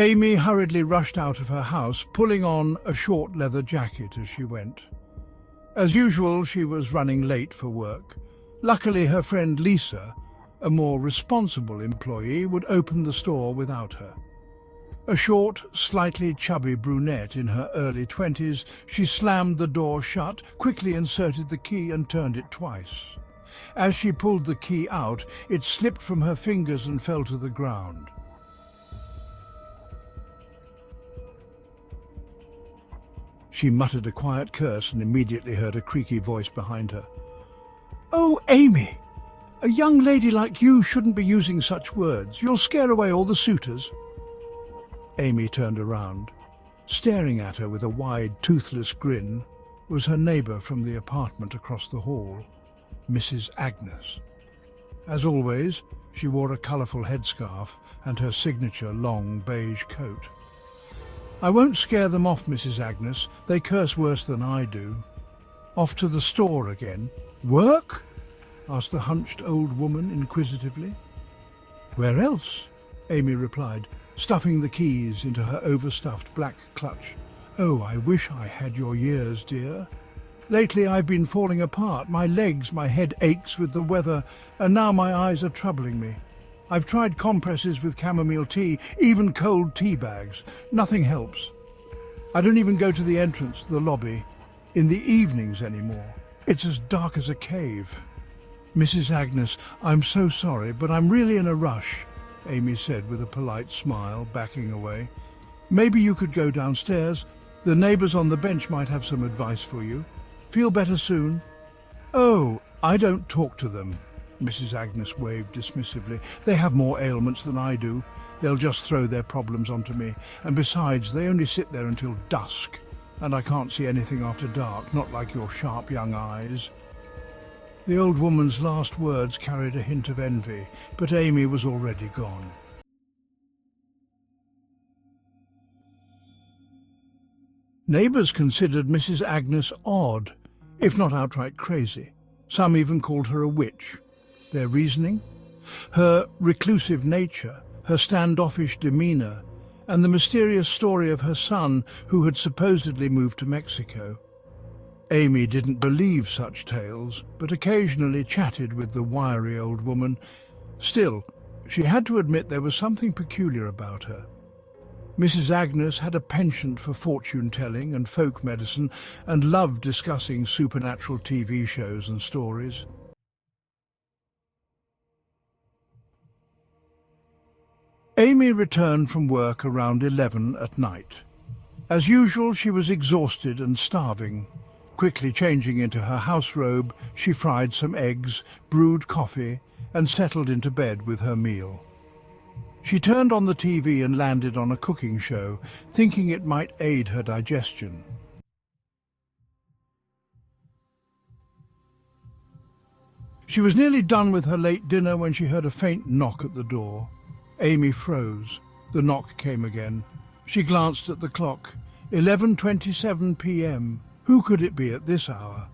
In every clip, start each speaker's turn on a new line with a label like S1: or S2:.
S1: Amy hurriedly rushed out of her house, pulling on a short leather jacket as she went. As usual, she was running late for work. Luckily, her friend Lisa, a more responsible employee, would open the store without her. A short, slightly chubby brunette in her early 20s, she slammed the door shut, quickly inserted the key and turned it twice. As she pulled the key out, it slipped from her fingers and fell to the ground. She muttered a quiet curse and immediately heard a creaky voice behind her. "Oh, Amy! A young lady like you shouldn't be using such words. You'll scare away all the suitors." Amy turned around. Staring at her with a wide, toothless grin was her neighbour from the apartment across the hall, Mrs. Agnes. As always, she wore a colourful headscarf and her signature long beige coat. "I won't scare them off, Mrs. Agnes. They curse worse than I do." "Off to the store again?" "Work?" asked the hunched old woman inquisitively. "Where else?" Amy replied, stuffing the keys into her overstuffed black clutch. "Oh, I wish I had your years, dear. Lately I've been falling apart. My legs, my head aches with the weather, and now my eyes are troubling me. I've tried compresses with chamomile tea, even cold tea bags. Nothing helps. I don't even go to the entrance, the lobby, in the evenings anymore. It's as dark as a cave." "Mrs. Agnes, I'm so sorry, but I'm really in a rush," Amy said with a polite smile, backing away. "Maybe you could go downstairs. The neighbours on the bench might have some advice for you. Feel better soon?" "Oh, I don't talk to them," Mrs. Agnes waved dismissively. "They have more ailments than I do. They'll just throw their problems onto me. And besides, they only sit there until dusk, and I can't see anything after dark, not like your sharp young eyes." The old woman's last words carried a hint of envy, but Amy was already gone. Neighbours considered Mrs. Agnes odd, if not outright crazy. Some even called her a witch. Their reasoning? Her reclusive nature, her standoffish demeanour, and the mysterious story of her son who had supposedly moved to Mexico. Amy didn't believe such tales, but occasionally chatted with the wiry old woman. Still, she had to admit there was something peculiar about her. Mrs. Agnes had a penchant for fortune-telling and folk medicine and loved discussing supernatural TV shows and stories. Amy returned from work around 11 at night. As usual, she was exhausted and starving. Quickly changing into her house robe, she fried some eggs, brewed coffee, and settled into bed with her meal. She turned on the TV and landed on a cooking show, thinking it might aid her digestion. She was nearly done with her late dinner when she heard a faint knock at the door. Amy froze. The knock came again. She glanced at the clock. 11:27 p.m. Who could it be at this hour?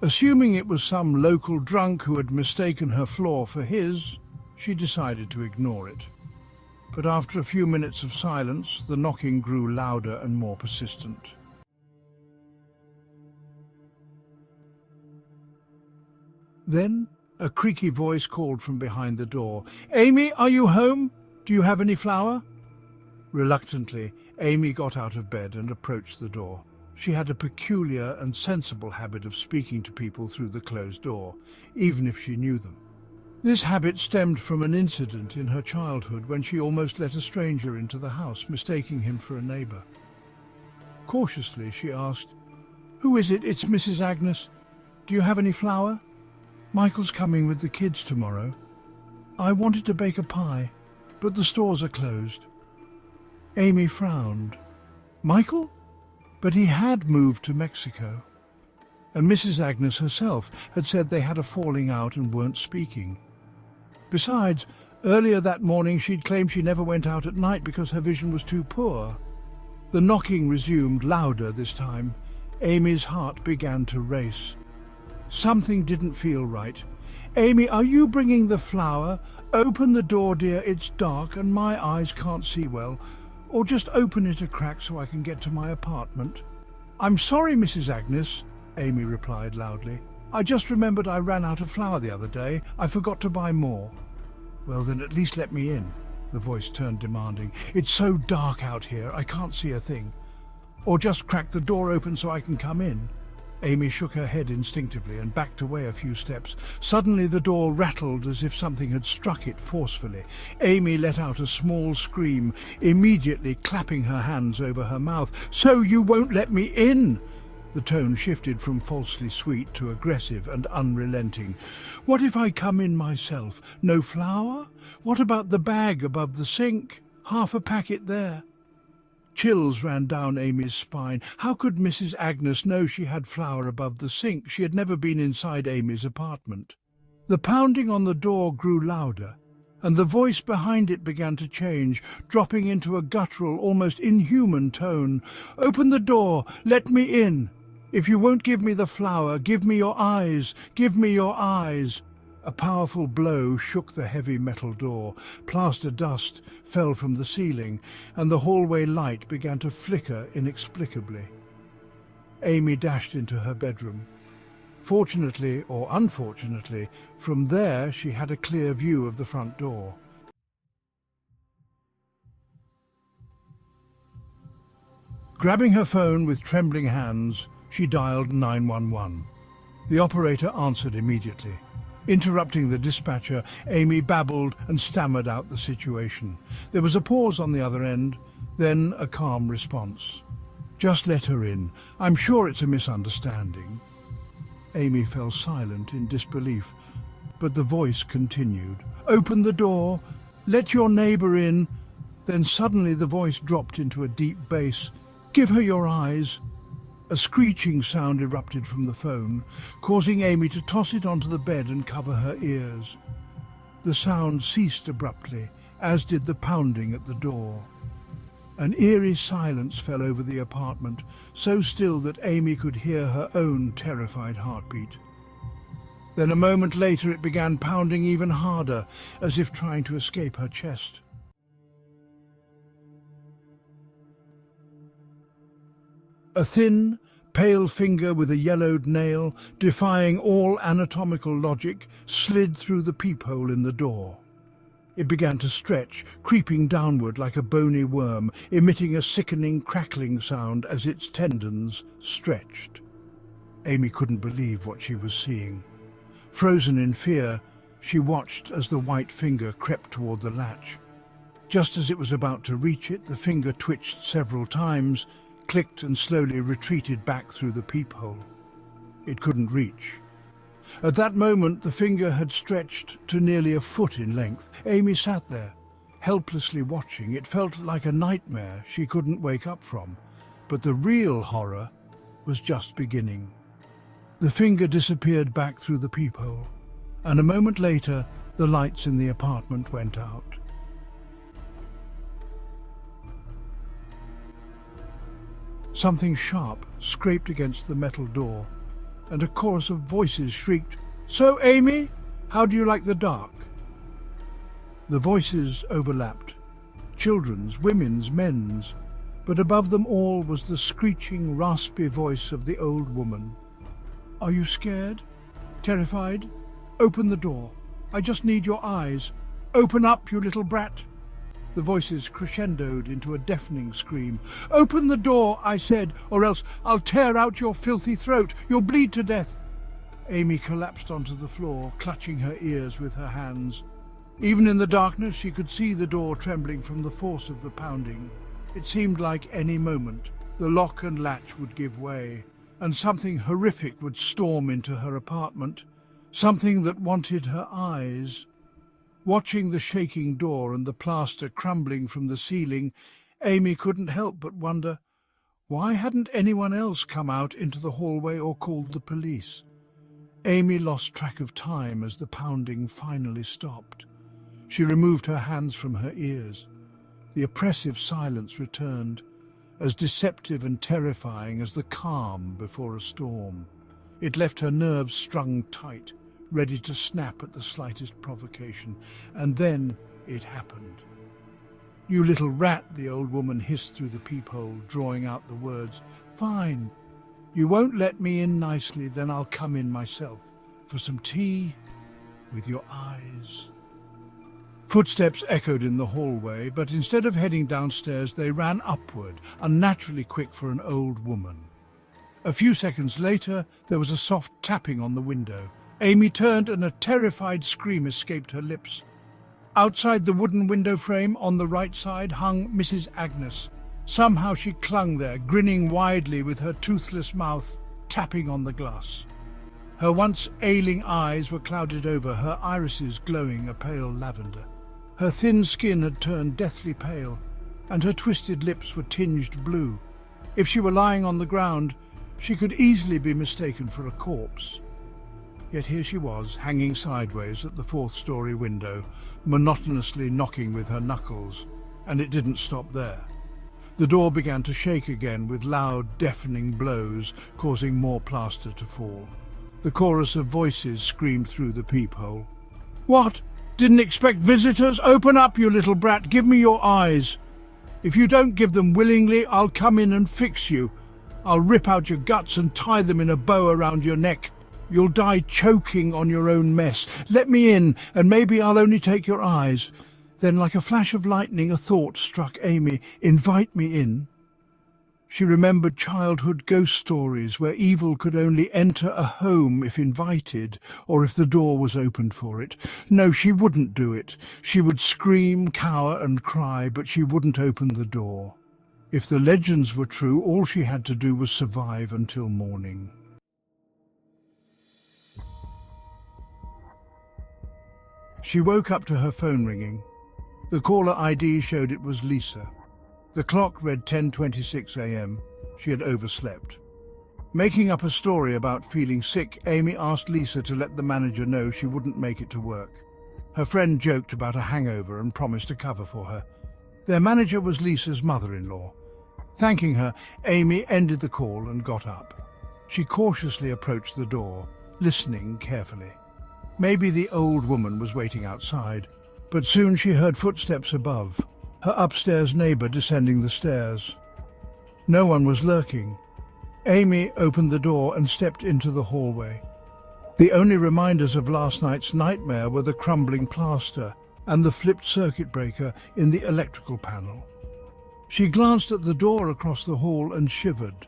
S1: Assuming it was some local drunk who had mistaken her floor for his, she decided to ignore it. But after a few minutes of silence, the knocking grew louder and more persistent. Then a creaky voice called from behind the door. "Amy, are you home? Do you have any flour?" Reluctantly, Amy got out of bed and approached the door. She had a peculiar and sensible habit of speaking to people through the closed door, even if she knew them. This habit stemmed from an incident in her childhood when she almost let a stranger into the house, mistaking him for a neighbour. Cautiously, she asked, "Who is it? It's Mrs. Agnes. Do you have any flour? Michael's coming with the kids tomorrow. I wanted to bake a pie, but the stores are closed." Amy frowned. Michael? But he had moved to Mexico. And Mrs. Agnes herself had said they had a falling out and weren't speaking. Besides, earlier that morning she'd claimed she never went out at night because her vision was too poor. The knocking resumed, louder this time. Amy's heart began to race. Something didn't feel right. "Amy, are you bringing the flour? Open the door, dear. It's dark and my eyes can't see well. Or just open it a crack so I can get to my apartment? I'm sorry, Mrs. Agnes, Amy replied loudly. I just remembered I ran out of flour the other day. I forgot to buy more. Well, then at least let me in, the voice turned demanding. It's so dark out here, I can't see a thing. Or just crack the door open so I can come in. Amy shook her head instinctively and backed away a few steps. Suddenly the door rattled as if something had struck it forcefully. Amy let out a small scream, immediately clapping her hands over her mouth. So you won't let me in? The tone shifted from falsely sweet to aggressive and unrelenting. What if I come in myself? No flour? What about the bag above the sink? Half a packet there. Chills ran down Amy's spine. How could Mrs. Agnes know she had flour above the sink? She had never been inside Amy's apartment. The pounding on the door grew louder, and the voice behind it began to change, dropping into a guttural, almost inhuman tone. Open the door! Let me in! If you won't give me the flour, give me your eyes! Give me your eyes! A powerful blow shook the heavy metal door. Plaster dust fell from the ceiling, and the hallway light began to flicker inexplicably. Amy dashed into her bedroom. Fortunately or unfortunately, from there she had a clear view of the front door. Grabbing her phone with trembling hands, she dialed 911. The operator answered immediately. Interrupting the dispatcher, Amy babbled and stammered out the situation. There was a pause on the other end, then a calm response. Just let her in. I'm sure it's a misunderstanding. Amy fell silent in disbelief, but the voice continued. Open the door. Let your neighbour in. Then suddenly the voice dropped into a deep bass. Give her your eyes. A screeching sound erupted from the phone, causing Amy to toss it onto the bed and cover her ears. The sound ceased abruptly, as did the pounding at the door. An eerie silence fell over the apartment, so still that Amy could hear her own terrified heartbeat. Then a moment later it began pounding even harder, as if trying to escape her chest. A thin, pale finger with a yellowed nail, defying all anatomical logic, slid through the peephole in the door. It began to stretch, creeping downward like a bony worm, emitting a sickening crackling sound as its tendons stretched. Amy couldn't believe what she was seeing. Frozen in fear, she watched as the white finger crept toward the latch. Just as it was about to reach it, the finger twitched several times, clicked and slowly retreated back through the peephole. It couldn't reach. At that moment, the finger had stretched to nearly a foot in length. Amy sat there, helplessly watching. It felt like a nightmare she couldn't wake up from. But the real horror was just beginning. The finger disappeared back through the peephole, and a moment later, the lights in the apartment went out. Something sharp scraped against the metal door, and a chorus of voices shrieked, "So, Amy, how do you like the dark?" The voices overlapped, children's, women's, men's, but above them all was the screeching, raspy voice of the old woman. "Are you scared? Terrified? Open the door. I just need your eyes. Open up, you little brat." The voices crescendoed into a deafening scream. "Open the door, I said, or else I'll tear out your filthy throat. You'll bleed to death." Amy collapsed onto the floor, clutching her ears with her hands. Even in the darkness, she could see the door trembling from the force of the pounding. It seemed like any moment the lock and latch would give way, and something horrific would storm into her apartment, something that wanted her eyes. Watching the shaking door and the plaster crumbling from the ceiling, Amy couldn't help but wonder, why hadn't anyone else come out into the hallway or called the police? Amy lost track of time as the pounding finally stopped. She removed her hands from her ears. The oppressive silence returned, as deceptive and terrifying as the calm before a storm. It left her nerves strung tight, ready to snap at the slightest provocation. And then it happened. "You little rat," the old woman hissed through the peephole, drawing out the words. "Fine. You won't let me in nicely, then I'll come in myself. For some tea with your eyes." Footsteps echoed in the hallway, but instead of heading downstairs, they ran upward, unnaturally quick for an old woman. A few seconds later, there was a soft tapping on the window. Amy turned and a terrified scream escaped her lips. Outside the wooden window frame on the right side hung Mrs. Agnes. Somehow she clung there, grinning widely with her toothless mouth tapping on the glass. Her once ailing eyes were clouded over, her irises glowing a pale lavender. Her thin skin had turned deathly pale, and her twisted lips were tinged blue. If she were lying on the ground, she could easily be mistaken for a corpse. Yet here she was, hanging sideways at the fourth-story window, monotonously knocking with her knuckles, and it didn't stop there. The door began to shake again with loud, deafening blows, causing more plaster to fall. The chorus of voices screamed through the peephole. "What? Didn't expect visitors? Open up, you little brat. Give me your eyes. If you don't give them willingly, I'll come in and fix you. I'll rip out your guts and tie them in a bow around your neck. You'll die choking on your own mess. Let me in, and maybe I'll only take your eyes." Then, like a flash of lightning, a thought struck Amy. Invite me in. She remembered childhood ghost stories where evil could only enter a home if invited, or if the door was opened for it. No, she wouldn't do it. She would scream, cower and cry, but she wouldn't open the door. If the legends were true, all she had to do was survive until morning. She woke up to her phone ringing. The caller ID showed it was Lisa. The clock read 10:26 a.m. She had overslept. Making up a story about feeling sick, Amy asked Lisa to let the manager know she wouldn't make it to work. Her friend joked about a hangover and promised to cover for her. Their manager was Lisa's mother-in-law. Thanking her, Amy ended the call and got up. She cautiously approached the door, listening carefully. Maybe the old woman was waiting outside, but soon she heard footsteps above. Her upstairs neighbour descending the stairs. No one was lurking. Amy opened the door and stepped into the hallway. The only reminders of last night's nightmare were the crumbling plaster and the flipped circuit breaker in the electrical panel. She glanced at the door across the hall and shivered.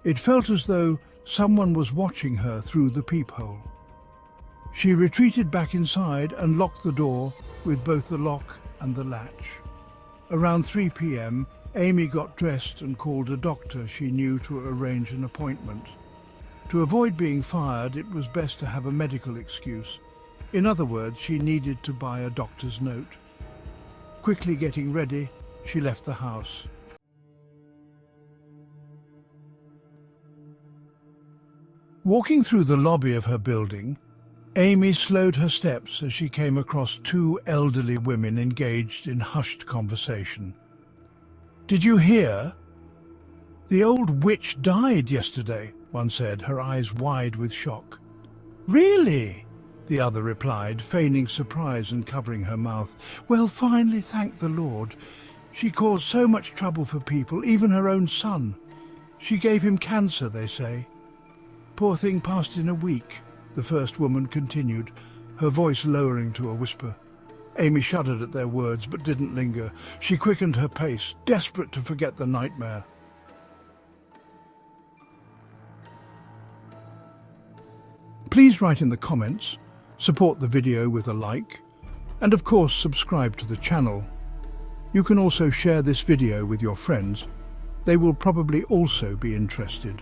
S1: It felt as though someone was watching her through the peephole. She retreated back inside and locked the door with both the lock and the latch. Around 3 p.m, Amy got dressed and called a doctor she knew to arrange an appointment. To avoid being fired, it was best to have a medical excuse. In other words, she needed to buy a doctor's note. Quickly getting ready, she left the house. Walking through the lobby of her building, Amy slowed her steps as she came across two elderly women engaged in hushed conversation. "Did you hear? The old witch died yesterday," one said, her eyes wide with shock. "Really?" the other replied, feigning surprise and covering her mouth. "Well, finally, thank the Lord. She caused so much trouble for people, even her own son. She gave him cancer, they say. Poor thing passed in a week," the first woman continued, her voice lowering to a whisper. Amy shuddered at their words but didn't linger. She quickened her pace, desperate to forget the nightmare. Please write in the comments, support the video with a like, and of course subscribe to the channel. You can also share this video with your friends. They will probably also be interested.